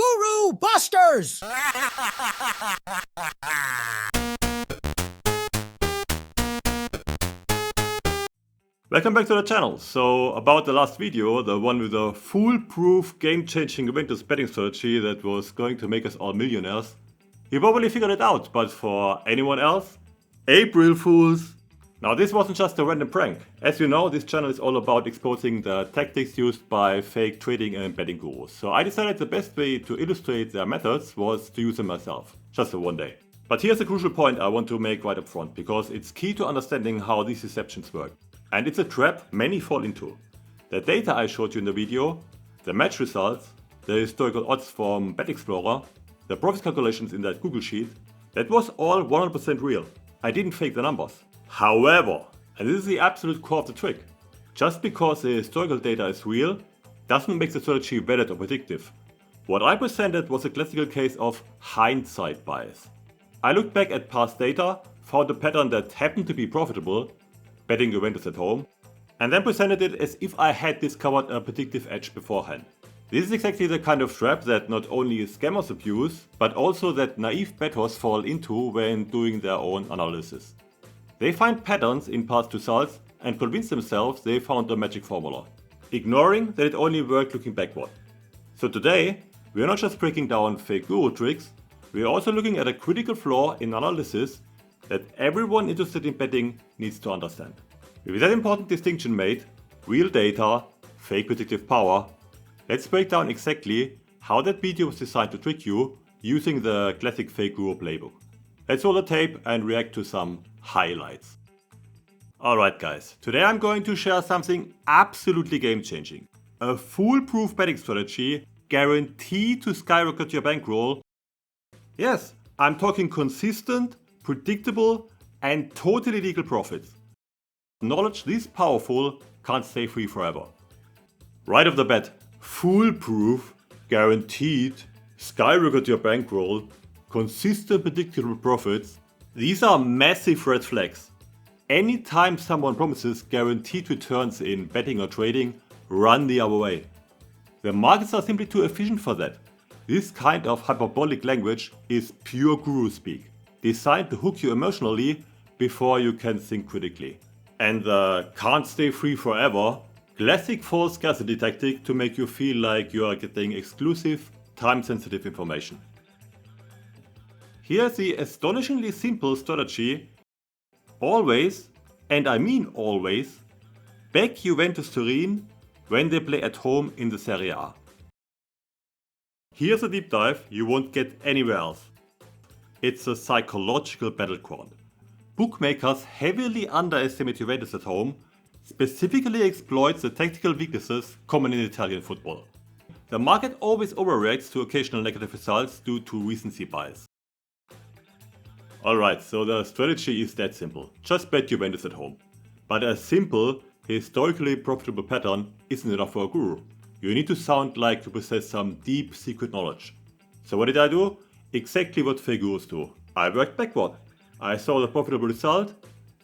Guru Busters! Welcome back to the channel. So about the last video, the one with the foolproof game-changing Juventus betting strategy that was going to make us all millionaires, you probably figured it out, but for anyone else, April Fools! Now this wasn't just a random prank. As you know, this channel is all about exposing the tactics used by fake trading and betting gurus. So I decided the best way to illustrate their methods was to use them myself, just for one day. But here's a crucial point I want to make right up front, because it's key to understanding how these deceptions work. And it's a trap many fall into. The data I showed you in the video, the match results, the historical odds from Bet Explorer, the profit calculations in that Google sheet, that was all 100% real. I didn't fake the numbers. However, and this is the absolute core of the trick, just because the historical data is real, doesn't make the strategy valid or predictive. What I presented was a classical case of hindsight bias. I looked back at past data, found a pattern that happened to be profitable, betting Juventus at home, and then presented it as if I had discovered a predictive edge beforehand. This is exactly the kind of trap that not only scammers abuse, but also that naive bettors fall into when doing their own analysis. They find patterns in past results and convince themselves they found a magic formula, ignoring that it only worked looking backward. So today, we are not just breaking down fake guru tricks, we are also looking at a critical flaw in analysis that everyone interested in betting needs to understand. With that important distinction made, real data, fake predictive power, let's break down exactly how that video was designed to trick you using the classic fake guru playbook. Let's roll the tape and react to some highlights. Alright guys, today I'm going to share something absolutely game-changing. A foolproof betting strategy guaranteed to skyrocket your bankroll. Yes, I'm talking consistent, predictable and totally legal profits. Knowledge this powerful can't stay free forever. Right off the bat, foolproof, guaranteed, skyrocket your bankroll, consistent predictable profits. These are massive red flags. Anytime someone promises guaranteed returns in betting or trading, run the other way. The markets are simply too efficient for that. This kind of hyperbolic language is pure guru speak, designed to hook you emotionally before you can think critically. And the can't stay free forever, classic false scarcity tactic to make you feel like you are getting exclusive, time-sensitive information. Here's the astonishingly simple strategy. Always, and I mean always, back Juventus Turin when they play at home in the Serie A. Here's a deep dive you won't get anywhere else. It's a psychological battleground. Bookmakers heavily underestimate Juventus at home, specifically exploits the tactical weaknesses common in Italian football. The market always overreacts to occasional negative results due to recency bias. Alright, so the strategy is that simple. Just bet Juventus at home. But a simple, historically profitable pattern isn't enough for a guru. You need to sound like you possess some deep secret knowledge. So what did I do? Exactly what fake gurus do. I worked backward. I saw the profitable result,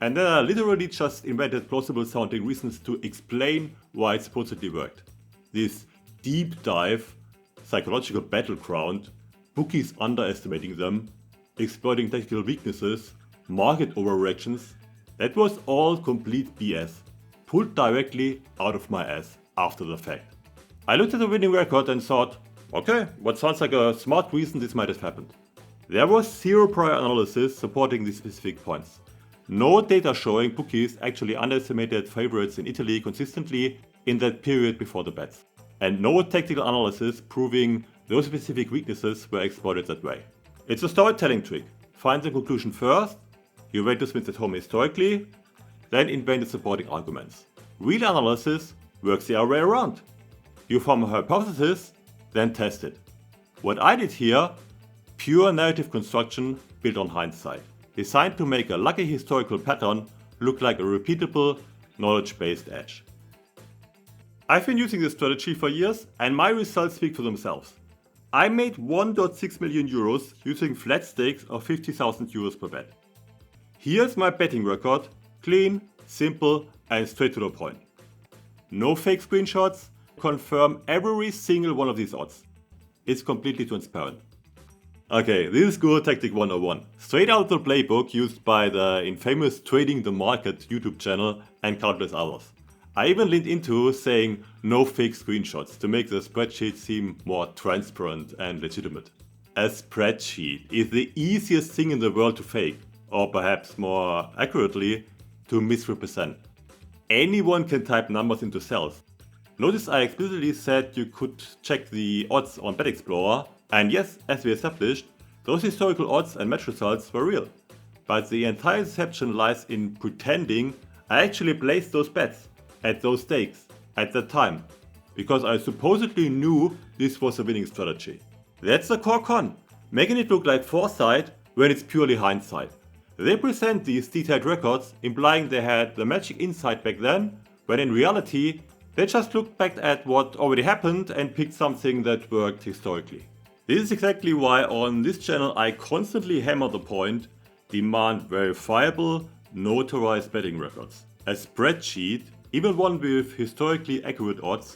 and then I literally just invented plausible sounding reasons to explain why it supposedly worked. This deep dive, psychological battleground, bookies underestimating them, exploiting tactical weaknesses, market overreactions, that was all complete BS, pulled directly out of my ass after the fact. I looked at the winning record and thought, okay, what sounds like a smart reason this might have happened. There was zero prior analysis supporting these specific points. No data showing bookies actually underestimated favorites in Italy consistently in that period before the bets. And no tactical analysis proving those specific weaknesses were exploited that way. It's a storytelling trick. Find the conclusion first, Juventus wins at home historically, then invent the supporting arguments. Real analysis works the other way around. You form a hypothesis, then test it. What I did here, pure narrative construction built on hindsight, designed to make a lucky historical pattern look like a repeatable, knowledge-based edge. I've been using this strategy for years and my results speak for themselves. I made 1.6 million euros using flat stakes of 50,000 euros per bet. Here's my betting record, clean, simple and straight to the point. No fake screenshots, confirm every single one of these odds. It's completely transparent. Okay, this is Guru Tactic 101. Straight out of the playbook used by the infamous Trading the Market YouTube channel and countless others. I even leaned into saying no fake screenshots to make the spreadsheet seem more transparent and legitimate. A spreadsheet is the easiest thing in the world to fake, or perhaps more accurately, to misrepresent. Anyone can type numbers into cells. Notice I explicitly said you could check the odds on Bet Explorer, and yes, as we established, those historical odds and match results were real. But the entire deception lies in pretending I actually placed those bets at those stakes at that time, because I supposedly knew this was a winning strategy. That's the core con, making it look like foresight when it's purely hindsight. They present these detailed records implying they had the magic insight back then, when in reality they just looked back at what already happened and picked something that worked historically. This is exactly why on this channel I constantly hammer the point, demand verifiable, notarized betting records. A spreadsheet, even one with historically accurate odds,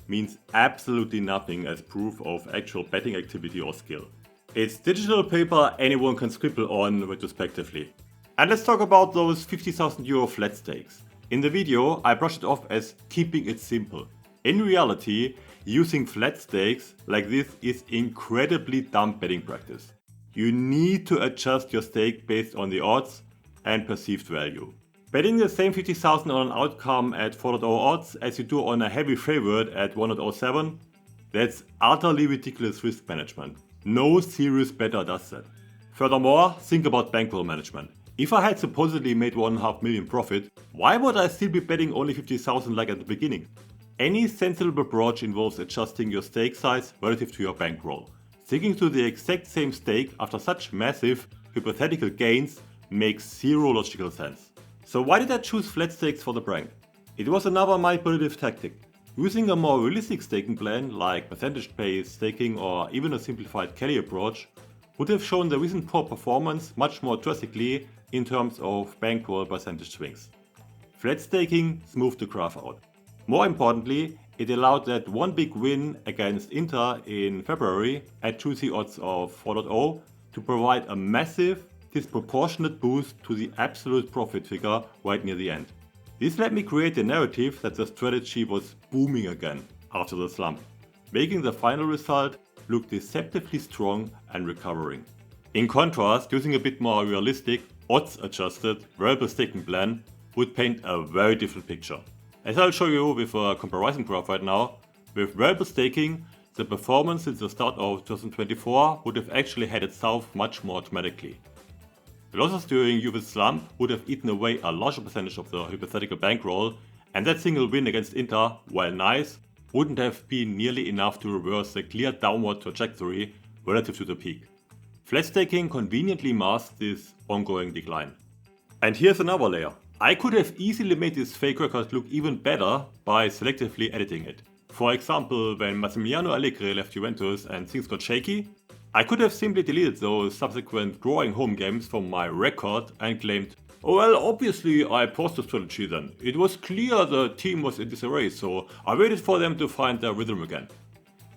means absolutely nothing as proof of actual betting activity or skill. It's digital paper anyone can scribble on retrospectively. And let's talk about those €50,000 flat stakes. In the video I brushed it off as keeping it simple. In reality, using flat stakes like this is incredibly dumb betting practice. You need to adjust your stake based on the odds and perceived value. Betting the same 50,000 on an outcome at 4.0 odds as you do on a heavy favorite at 1.07, that's utterly ridiculous risk management. No serious bettor does that. Furthermore, think about bankroll management. If I had supposedly made 1.5 million profit, why would I still be betting only 50,000 like at the beginning? Any sensible approach involves adjusting your stake size relative to your bankroll. Sticking to the exact same stake after such massive hypothetical gains makes zero logical sense. So why did I choose flat stakes for the prank? It was another manipulative tactic. Using a more realistic staking plan like percentage-based staking or even a simplified Kelly approach would have shown the recent poor performance much more drastically in terms of bankroll percentage swings. Flat staking smoothed the graph out. More importantly, it allowed that one big win against Inter in February at juicy odds of 4.0 to provide a massive, disproportionate boost to the absolute profit figure right near the end. This let me create the narrative that the strategy was booming again after the slump, making the final result look deceptively strong and recovering. In contrast, using a bit more realistic, odds-adjusted, variable staking plan would paint a very different picture. As I'll show you with a comparison graph right now, with variable staking, the performance since the start of 2024 would have actually headed south much more dramatically. The losses during Juve's slump would have eaten away a larger percentage of the hypothetical bankroll, and that single win against Inter, while nice, wouldn't have been nearly enough to reverse the clear downward trajectory relative to the peak. Flat staking conveniently masks this ongoing decline. And here's another layer. I could have easily made this fake record look even better by selectively editing it. For example, when Massimiliano Allegri left Juventus and things got shaky, I could have simply deleted those subsequent drawing home games from my record and claimed, oh well, obviously I paused the strategy then. It was clear the team was in disarray, so I waited for them to find their rhythm again.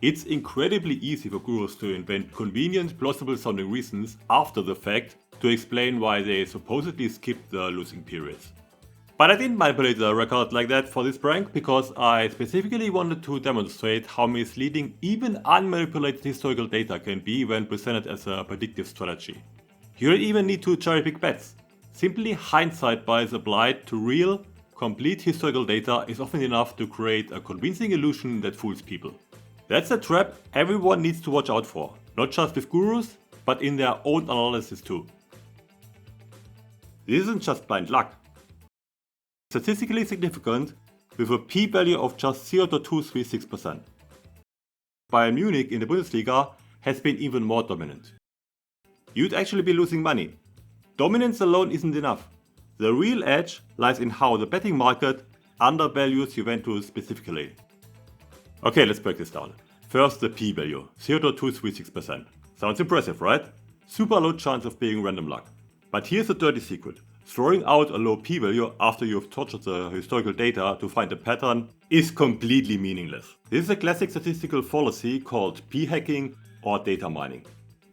It's incredibly easy for gurus to invent convenient, plausible sounding reasons after the fact to explain why they supposedly skipped the losing periods. But I didn't manipulate the record like that for this prank because I specifically wanted to demonstrate how misleading even unmanipulated historical data can be when presented as a predictive strategy. You don't even need to cherry pick bets. Simply hindsight bias applied to real, complete historical data is often enough to create a convincing illusion that fools people. That's a trap everyone needs to watch out for, not just with gurus, but in their own analysis too. This isn't just blind luck. Statistically significant with a p-value of just 0.236%. Bayern Munich in the Bundesliga has been even more dominant. You'd actually be losing money. Dominance alone isn't enough. The real edge lies in how the betting market undervalues Juventus specifically. Okay, let's break this down. First, the p-value, 0.236%. Sounds impressive, right? Super low chance of being random luck. But here's a dirty secret. Throwing out a low p-value after you've tortured the historical data to find a pattern is completely meaningless. This is a classic statistical fallacy called p-hacking or data mining.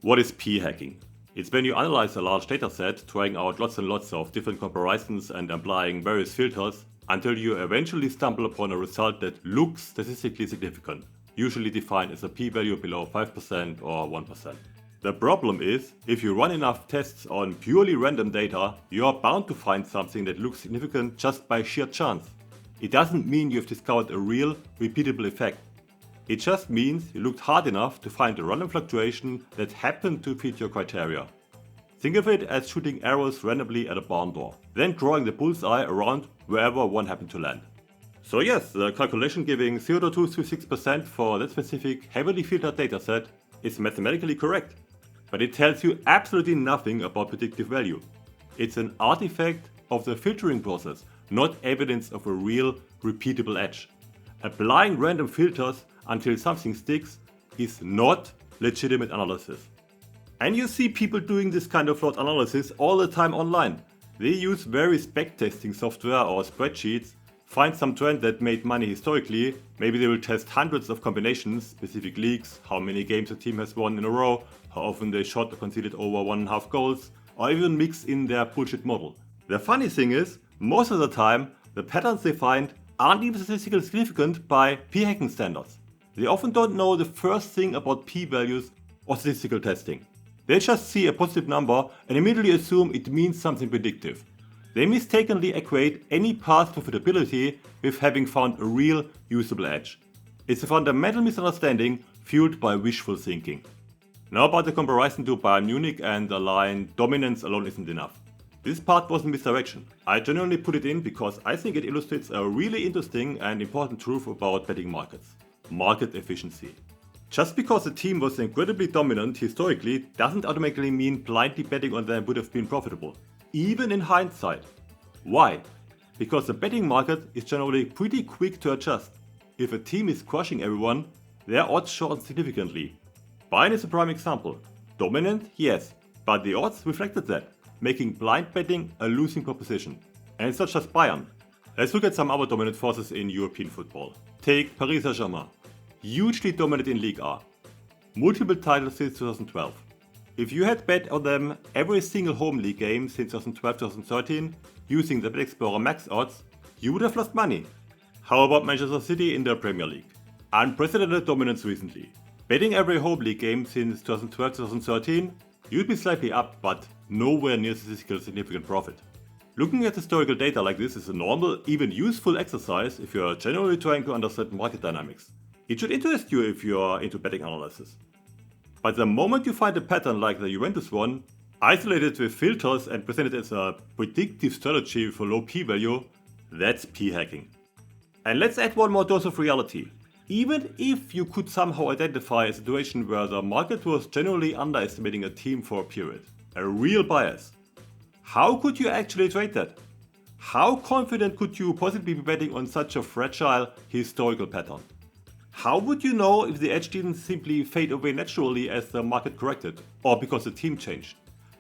What is p-hacking? It's when you analyze a large dataset, trying out lots and lots of different comparisons and applying various filters until you eventually stumble upon a result that looks statistically significant, usually defined as a p-value below 5% or 1%. The problem is, if you run enough tests on purely random data, you are bound to find something that looks significant just by sheer chance. It doesn't mean you've discovered a real, repeatable effect. It just means you looked hard enough to find a random fluctuation that happened to fit your criteria. Think of it as shooting arrows randomly at a barn door, then drawing the bullseye around wherever one happened to land. So yes, the calculation giving 0.236% for that specific heavily filtered dataset is mathematically correct, but it tells you absolutely nothing about predictive value. It's an artifact of the filtering process, not evidence of a real, repeatable edge. Applying random filters until something sticks is not legitimate analysis. And you see people doing this kind of flawed analysis all the time online. They use various backtesting software or spreadsheets, find some trend that made money historically, maybe they will test hundreds of combinations, specific leagues, how many games a team has won in a row, how often they shot or conceded over 1.5 goals, or even mix in their bullshit model. The funny thing is, most of the time, the patterns they find aren't even statistically significant by p-hacking standards. They often don't know the first thing about p-values or statistical testing. They just see a positive number and immediately assume it means something predictive. They mistakenly equate any past profitability with having found a real, usable edge. It's a fundamental misunderstanding fueled by wishful thinking. Now about the comparison to Bayern Munich and the line dominance alone isn't enough. This part wasn't misdirection. I genuinely put it in because I think it illustrates a really interesting and important truth about betting markets. Market efficiency. Just because a team was incredibly dominant historically doesn't automatically mean blindly betting on them would have been profitable, even in hindsight. Why? Because the betting market is generally pretty quick to adjust. If a team is crushing everyone, their odds shorten significantly. Bayern is a prime example. Dominant, yes, but the odds reflected that, making blind betting a losing proposition. And it's not just Bayern. Let's look at some other dominant forces in European football. Take Paris Saint-Germain. Hugely dominant in Ligue A. Multiple titles since 2012. If you had bet on them every single home league game since 2012-2013 using the Bet Explorer Max odds, you would have lost money. How about Manchester City in the Premier League? Unprecedented dominance recently. Betting every home league game since 2012-2013, you'd be slightly up, but nowhere near statistically significant profit. Looking at historical data like this is a normal, even useful exercise if you're generally trying to understand market dynamics. It should interest you if you're into betting analysis. But the moment you find a pattern like the Juventus one, isolated with filters and presented as a predictive strategy with a low p-value, that's p-hacking. And let's add one more dose of reality. Even if you could somehow identify a situation where the market was generally underestimating a team for a period, a real bias, how could you actually trade that? How confident could you possibly be betting on such a fragile historical pattern? How would you know if the edge didn't simply fade away naturally as the market corrected, or because the team changed?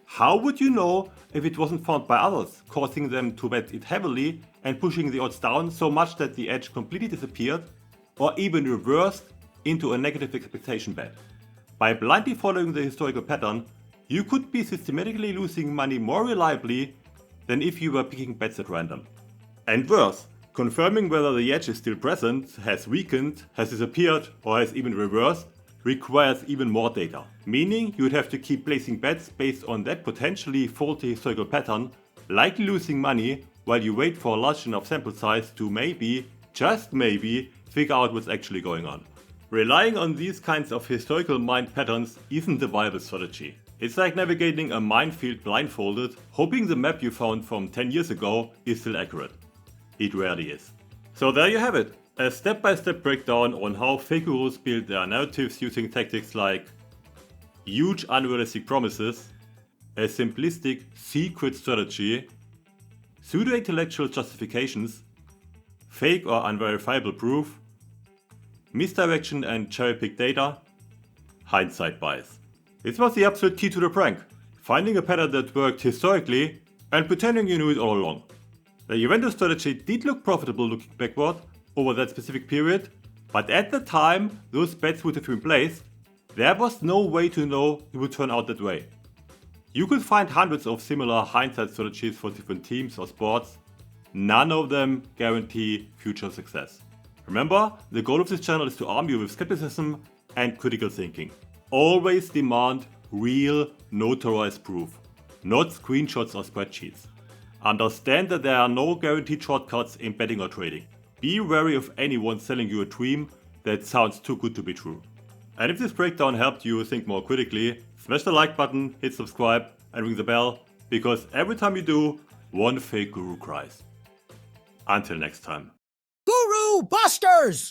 How would you know if it wasn't found by others, causing them to bet it heavily and pushing the odds down so much that the edge completely disappeared, or even reversed into a negative expectation bet? By blindly following the historical pattern, you could be systematically losing money more reliably than if you were picking bets at random. And worse, confirming whether the edge is still present, has weakened, has disappeared, or has even reversed requires even more data. Meaning you'd have to keep placing bets based on that potentially faulty historical pattern, likely losing money while you wait for a large enough sample size to maybe, just maybe, figure out what's actually going on. Relying on these kinds of historical mind patterns isn't a viable strategy. It's like navigating a minefield blindfolded, hoping the map you found from 10 years ago is still accurate. It rarely is. So there you have it, a step-by-step breakdown on how fake gurus build their narratives using tactics like huge unrealistic promises, a simplistic secret strategy, pseudo-intellectual justifications, fake or unverifiable proof, misdirection and cherry-picked data, hindsight bias. This was the absolute key to the prank. Finding a pattern that worked historically and pretending you knew it all along. The Juventus strategy did look profitable looking backward over that specific period, but at the time those bets would have been placed, there was no way to know it would turn out that way. You could find hundreds of similar hindsight strategies for different teams or sports. None of them guarantee future success. Remember, the goal of this channel is to arm you with skepticism and critical thinking. Always demand real, notarized proof, not screenshots or spreadsheets. Understand that there are no guaranteed shortcuts in betting or trading. Be wary of anyone selling you a dream that sounds too good to be true. And if this breakdown helped you think more critically, smash the like button, hit subscribe and ring the bell, because every time you do, one fake guru cries. Until next time. Guru Busters!